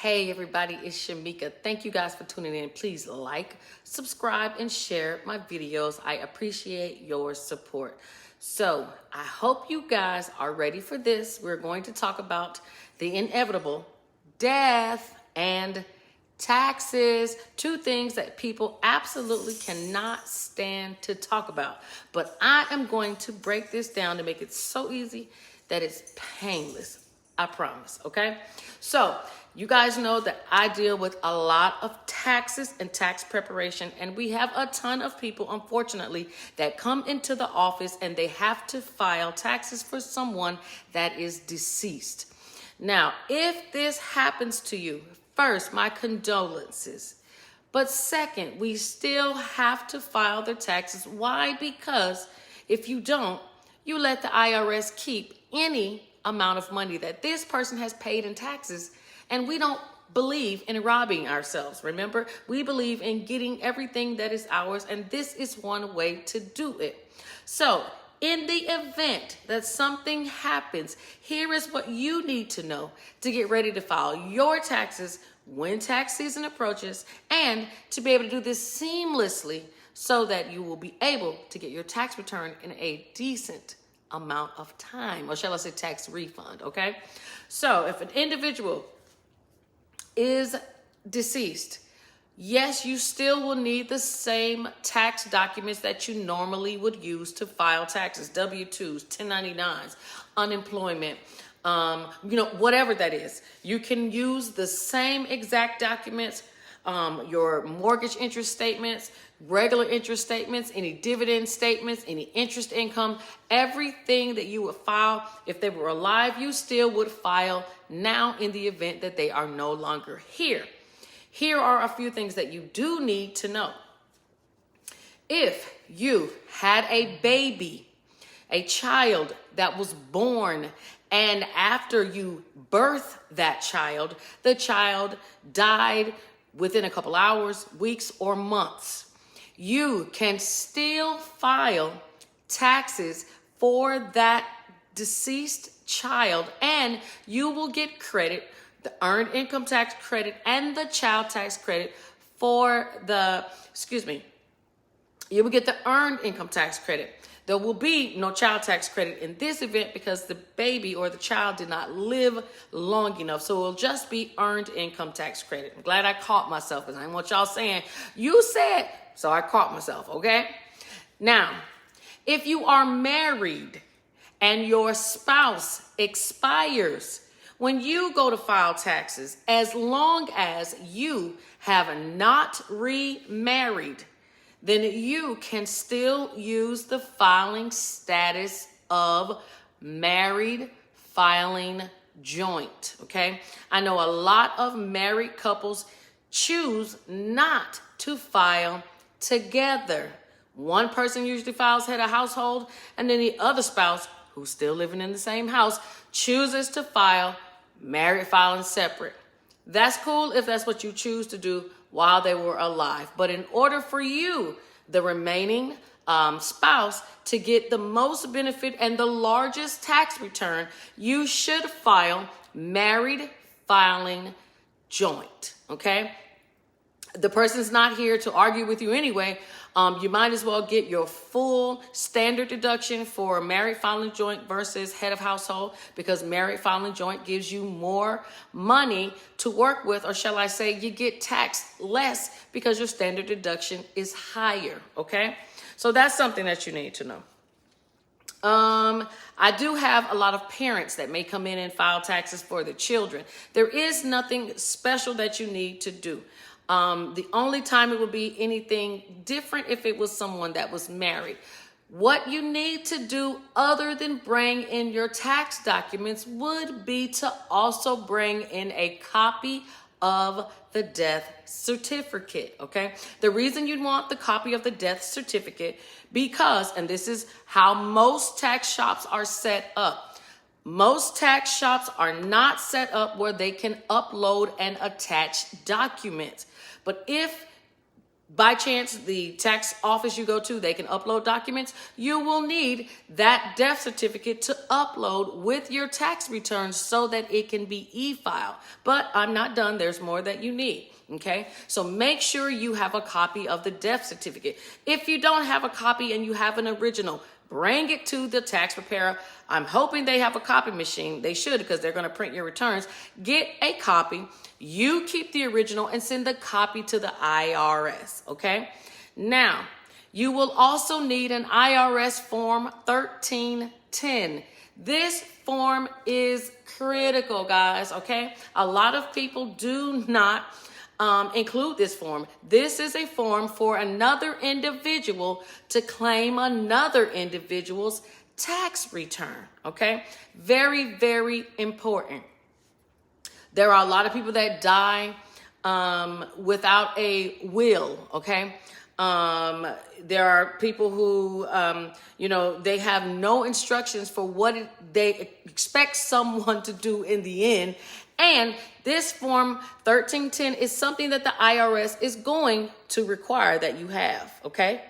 Hey everybody, it's Shamika. Thank you guys for tuning in. Please like, subscribe, and share my videos. I appreciate your support. So I hope you guys are ready for this. We're going to talk about the inevitable death and taxes, two things that people absolutely cannot stand to talk about. But I am going to break this down to make it so easy that it's painless. I promise, okay? So you guys know that I deal with a lot of taxes and tax preparation, and we have a ton of people, unfortunately, that come into the office and they have to file taxes for someone that is deceased. Now, if this happens to you, first, my condolences. But second, we still have to file their taxes. Why? Because if you don't, you let the IRS keep any amount of money that this person has paid in taxes. And we don't believe in robbing ourselves. Remember, we believe in getting everything that is ours, and this is one way to do it. So in the event that something happens, here is what you need to know to get ready to file your taxes when tax season approaches, and to be able to do this seamlessly so that you will be able to get your tax return in a decent amount of time, or shall I say tax refund, okay? So if an individual is deceased, yes, you still will need the same tax documents that you normally would use to file taxes: W-2s, 1099s, unemployment, whatever that is. You can use the same exact documents, your mortgage interest statements, regular interest statements, any dividend statements, any interest income, everything that you would file if they were alive, you still would file now in the event that they are no longer here. Here are a few things that you do need to know. If you had a baby, a child that was born, and after you birthed that child, the child died within a couple hours, weeks, or months, you can still file taxes for that deceased child, and you will get credit, the earned income tax credit and the child tax credit for you will get the earned income tax credit. There will be no child tax credit in this event because the baby or the child did not live long enough. So it will just be earned income tax credit. I'm glad I caught myself, because I didn't want y'all saying, you said, so I caught myself, okay? Now, if you are married and your spouse expires when you go to file taxes, as long as you have not remarried, then you can still use the filing status of married filing joint, okay? I know a lot of married couples choose not to file together. One person usually files head of household, and then the other spouse, who's still living in the same house, chooses to file married filing separate. That's cool if that's what you choose to do while they were alive. But in order for you, the remaining spouse, to get the most benefit and the largest tax return, you should file married filing joint, okay? The person's not here to argue with you anyway. You might as well get your full standard deduction for married filing joint versus head of household, because married filing joint gives you more money to work with, or shall I say you get taxed less because your standard deduction is higher, okay? So that's something that you need to know. I do have a lot of parents that may come in and file taxes for the children. There is nothing special that you need to do. The only time it would be anything different if it was someone that was married. What you need to do other than bring in your tax documents would be to also bring in a copy of the death certificate, okay? The reason you'd want the copy of the death certificate, because, and this is how most tax shops are set up, most tax shops are not set up where they can upload and attach documents. But if by chance the tax office you go to, they can upload documents, you will need that death certificate to upload with your tax returns so that it can be e-filed. But I'm not done. There's more that you need. Okay, so make sure you have a copy of the death certificate. If you don't have a copy and you have an original, bring it to the tax preparer. I'm hoping they have a copy machine. They should, because they're going to print your returns. Get a copy. You keep the original and send the copy to the IRS. Okay, now you will also need an IRS Form 1310. This form is critical, guys. Okay, a lot of people do not include this form. This is a form for another individual to claim another individual's tax return. Okay, very, very important. There are a lot of people that die without a will. Okay, there are people who they have no instructions for what they expect someone to do in the end. And this Form 1310 is something that the IRS is going to require that you have, okay?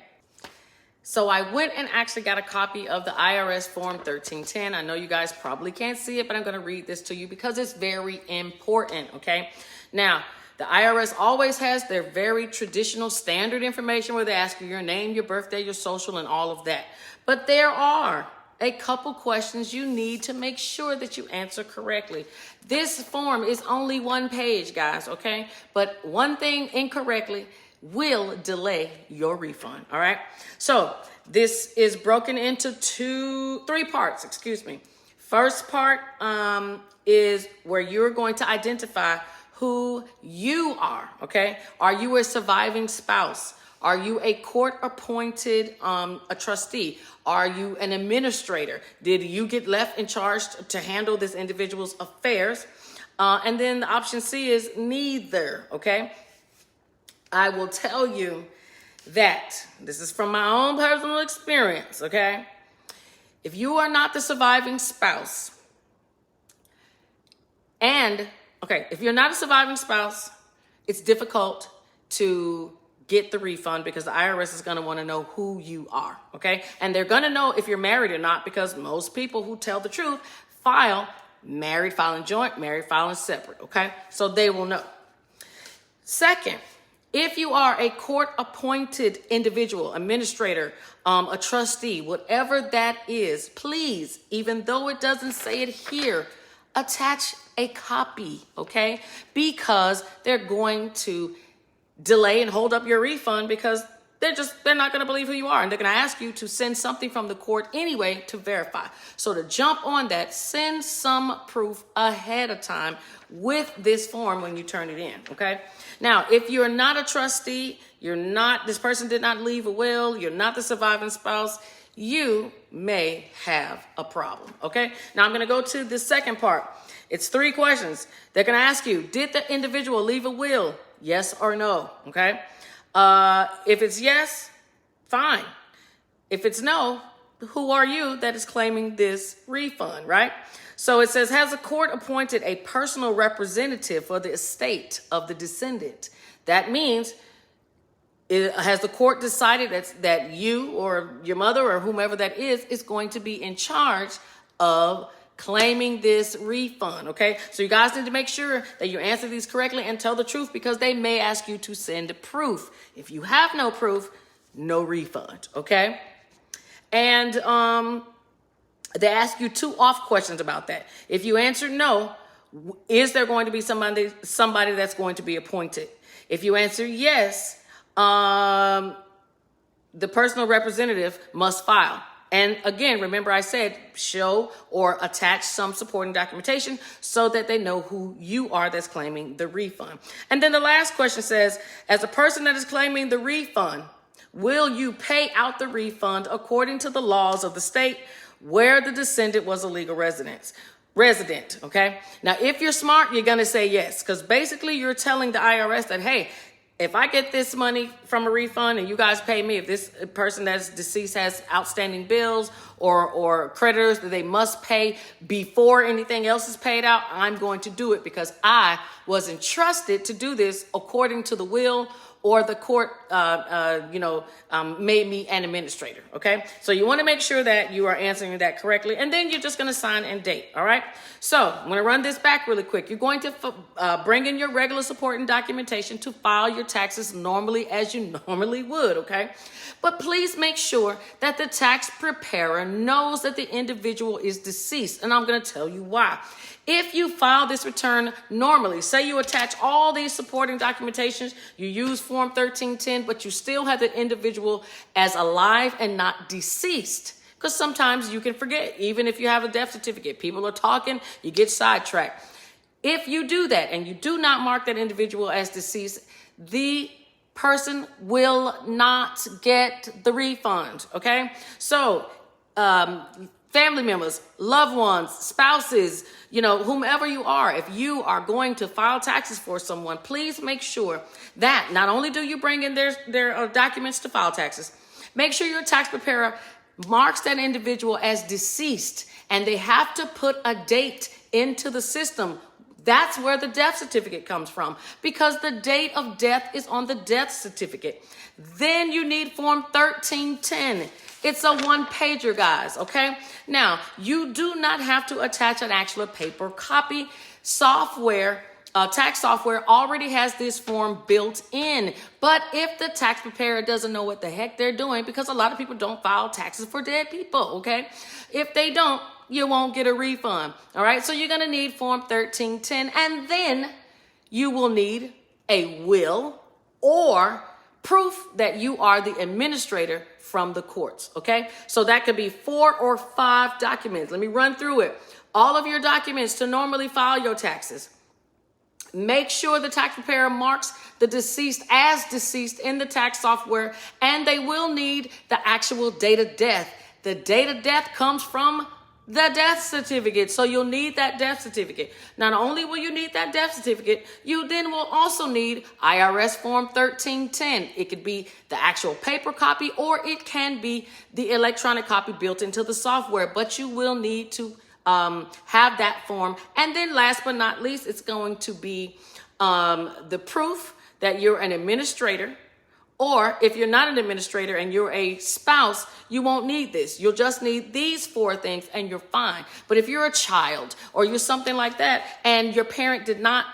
So I went and actually got a copy of the IRS Form 1310. I know you guys probably can't see it, but I'm going to read this to you because it's very important, okay? Now, the IRS always has their very traditional standard information where they ask you your name, your birthday, your social, and all of that. But there are a couple questions you need to make sure that you answer correctly. This form is only one page, guys, okay? But one thing incorrectly will delay your refund, all right? So this is broken into three parts, excuse me. First part is where you're going to identify who you are, okay? Are you a surviving spouse? Are you a court-appointed a trustee? Are you an administrator? Did you get left in charge to handle this individual's affairs? And then the option C is neither, okay? I will tell you that, this is from my own personal experience, okay? If you are not the surviving spouse, if you're not a surviving spouse, it's difficult to get the refund because the IRS is going to want to know who you are, okay? And they're going to know if you're married or not because most people who tell the truth file married, filing joint, married, filing separate, okay? So they will know. Second, if you are a court-appointed individual, administrator, a trustee, whatever that is, please, even though it doesn't say it here, attach a copy, okay? Because they're going to delay and hold up your refund because they're not going to believe who you are, and they're going to ask you to send something from the court anyway to verify. So to jump on that, send some proof ahead of time with this form when you turn it in, okay? Now, if you're not a trustee, this person did not leave a will, you're not the surviving spouse, you may have a problem, okay? Now I'm going to go to the second part. It's 3 questions. They're going to ask you, did the individual leave a will? Yes or no, okay? If it's yes, fine. If it's no, who are you that is claiming this refund, right? So it says, has the court appointed a personal representative for the estate of the descendant? That means, has the court decided that you or your mother or whomever that is going to be in charge of claiming this refund, okay? So you guys need to make sure that you answer these correctly and tell the truth because they may ask you to send proof. If you have no proof, no refund, okay? And they ask you 2 off questions about that. If you answer no, is there going to be somebody that's going to be appointed? If you answer yes, the personal representative must file. And again, remember I said show or attach some supporting documentation so that they know who you are that's claiming the refund. And then the last question says, as a person that is claiming the refund, will you pay out the refund according to the laws of the state where the descendant was a legal resident, okay? Now, if you're smart, you're going to say yes, because basically you're telling the IRS that, hey, if I get this money from a refund and you guys pay me, if this person that's deceased has outstanding bills or creditors that they must pay before anything else is paid out, I'm going to do it because I was entrusted to do this according to the will, or the court, made me an administrator, okay? So you want to make sure that you are answering that correctly, and then you're just going to sign and date, all right? So I'm going to run this back really quick. You're going to bring in your regular supporting documentation to file your taxes normally as you normally would, okay? But please make sure that the tax preparer knows that the individual is deceased, and I'm going to tell you why. If you file this return normally, say you attach all these supporting documentations, you use Form 1310, but you still have the individual as alive and not deceased. Because sometimes you can forget, even if you have a death certificate, people are talking, you get sidetracked. If you do that and you do not mark that individual as deceased, the person will not get the refund, okay? So, family members, loved ones, spouses, whomever you are, if you are going to file taxes for someone, please make sure that not only do you bring in their documents to file taxes, make sure your tax preparer marks that individual as deceased, and they have to put a date into the system. That's where the death certificate comes from, because the date of death is on the death certificate. Then you need Form 1310. It's a one-pager, guys, okay? Now, you do not have to attach an actual paper copy. Tax software already has this form built in. But if the tax preparer doesn't know what the heck they're doing, because a lot of people don't file taxes for dead people, okay? If they don't, you won't get a refund, all right? So you're going to need Form 1310, and then you will need a will or proof that you are the administrator from the courts, okay? So that could be 4 or 5 documents. Let me run through it. All of your documents to normally file your taxes. Make sure the tax preparer marks the deceased as deceased in the tax software, and they will need the actual date of death. The date of death comes from the death certificate. So you'll need that death certificate. Not only will you need that death certificate, you then will also need IRS Form 1310. It could be the actual paper copy, or it can be the electronic copy built into the software, but you will need to have that form. And then last but not least, it's going to be the proof that you're an administrator. Or if you're not an administrator and you're a spouse, you won't need this. You'll just need these 4 things and you're fine. But if you're a child or you're something like that and your parent did not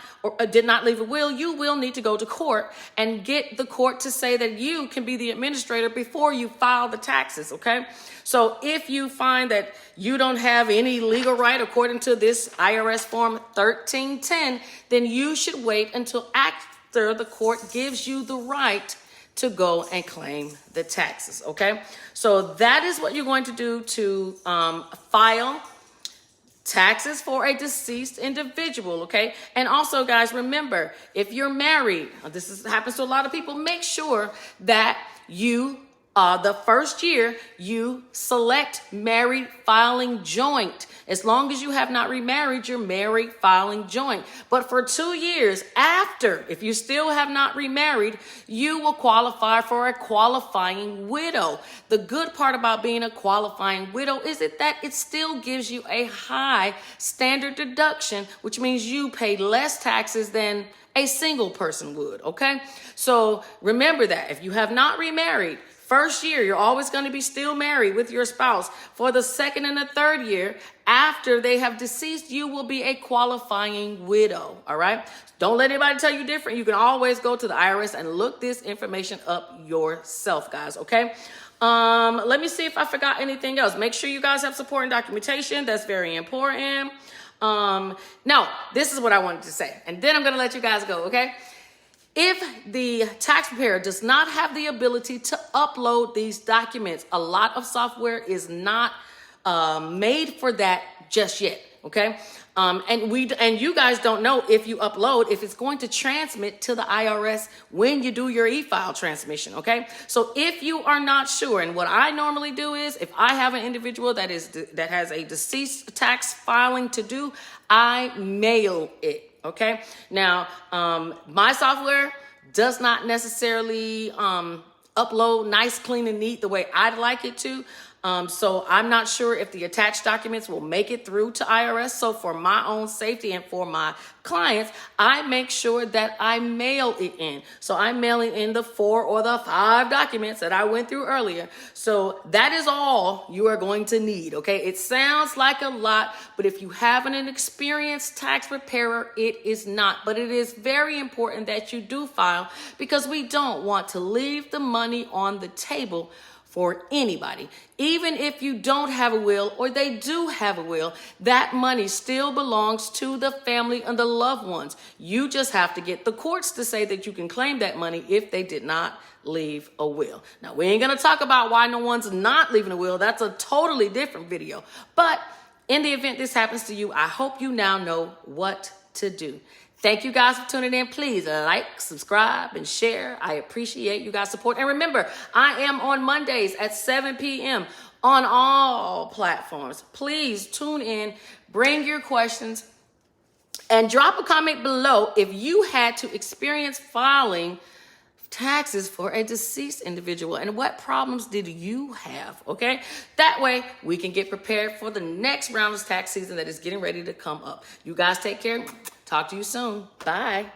leave a will, you will need to go to court and get the court to say that you can be the administrator before you file the taxes, okay? So if you find that you don't have any legal right according to this IRS Form 1310, then you should wait until after the court gives you the right to go and claim the taxes, okay? So that is what you're going to do to file taxes for a deceased individual, okay? And also, guys, remember, if you're married, happens to a lot of people, make sure that you, the first year, you select married filing joint. As long as you have not remarried, you're married filing joint. But for 2 years after, if you still have not remarried, you will qualify for a qualifying widow. The good part about being a qualifying widow is that it still gives you a high standard deduction, which means you pay less taxes than a single person would, okay? So remember that if you have not remarried, first year, you're always going to be still married with your spouse. For the second and the third year, after they have deceased, you will be a qualifying widow, all right? Don't let anybody tell you different. You can always go to the IRS and look this information up yourself, guys, okay? Let me see if I forgot anything else. Make sure you guys have supporting documentation. That's very important. Now, this is what I wanted to say, and then I'm going to let you guys go, okay? If the tax preparer does not have the ability to upload these documents, a lot of software is not made for that just yet, okay? And you guys don't know if you upload, if it's going to transmit to the IRS when you do your e-file transmission, okay? So if you are not sure, and what I normally do is, if I have an individual that has a deceased tax filing to do, I mail it. Okay. Now, my software does not necessarily upload nice, clean, and neat the way I'd like it to. So I'm not sure if the attached documents will make it through to IRS. So for my own safety and for my clients, I make sure that I mail it in. So I'm mailing in the 4 or the 5 documents that I went through earlier. So that is all you are going to need, okay? It sounds like a lot, but if you have an experienced tax preparer, it is not. But it is very important that you do file, because we don't want to leave the money on the table for anybody. Even if you don't have a will or they do have a will, that money still belongs to the family and the loved ones. You just have to get the courts to say that you can claim that money if they did not leave a will. Now, we ain't gonna talk about why no one's not leaving a will. That's a totally different video. But in the event this happens to you, I hope you now know what to do. Thank you guys for tuning in. Please like, subscribe, and share. I appreciate you guys' support. And remember, I am on Mondays at 7 p.m. on all platforms. Please tune in, bring your questions, and drop a comment below if you had to experience filing taxes for a deceased individual and what problems did you have, okay? That way we can get prepared for the next round of tax season that is getting ready to come up. You guys take care. Talk to you soon. Bye.